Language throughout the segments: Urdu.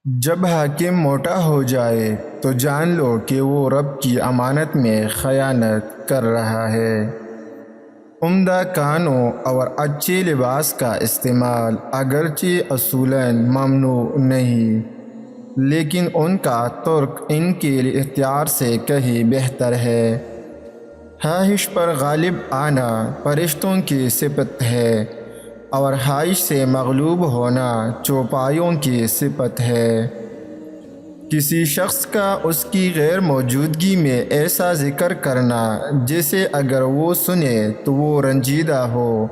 جب حاکم موٹا ہو جائے تو جان لو کہ وہ رب کی امانت میں خیانت کر رہا ہے۔ عمدہ کھانوں اور اچھے لباس کا استعمال اگرچہ اصولاً ممنوع نہیں، لیکن ان کا ترک ان کے اختیار سے کہیں بہتر ہے۔ خواہش پر غالب آنا فرشتوں کی صفت ہے، اور خواہش سے مغلوب ہونا چوپایوں کی صفت ہے۔ کسی شخص کا اس کی غیر موجودگی میں ایسا ذکر کرنا جیسے اگر وہ سنے تو وہ رنجیدہ ہو،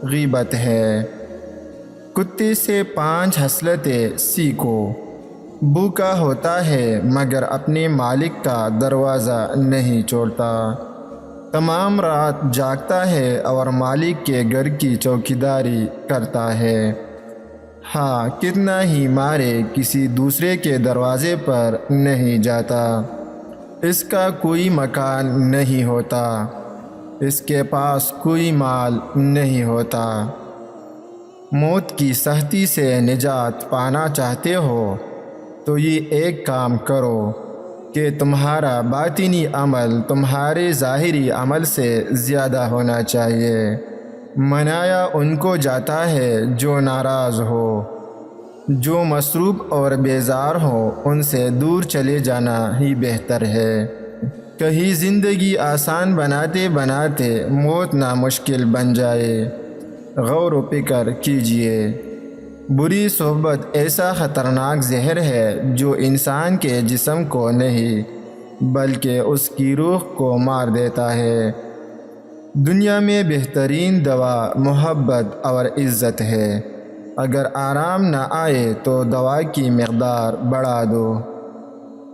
غیبت ہے۔ کتے سے 5 خصلتیں سیکھو۔ بھوکا ہوتا ہے مگر اپنے مالک کا دروازہ نہیں چھوڑتا، تمام رات جاگتا ہے اور مالک کے گھر کی چوکیداری کرتا ہے۔ ہاں کتنا ہی مارے کسی دوسرے کے دروازے پر نہیں جاتا، اس کا کوئی مکان نہیں ہوتا، اس کے پاس کوئی مال نہیں ہوتا۔ موت کی سختی سے نجات پانا چاہتے ہو تو یہ ایک کام کرو کہ تمہارا باطنی عمل تمہارے ظاہری عمل سے زیادہ ہونا چاہیے۔ منایا ان کو جاتا ہے جو ناراض ہو، جو مصروف اور بیزار ہو ان سے دور چلے جانا ہی بہتر ہے۔ کہیں زندگی آسان بناتے بناتے موت نامشکل بن جائے، غور و فکر کیجئے۔ بری صحبت ایسا خطرناک زہر ہے جو انسان کے جسم کو نہیں بلکہ اس کی روح کو مار دیتا ہے۔ دنیا میں بہترین دوا محبت اور عزت ہے۔ اگر آرام نہ آئے تو دوا کی مقدار بڑھا دو۔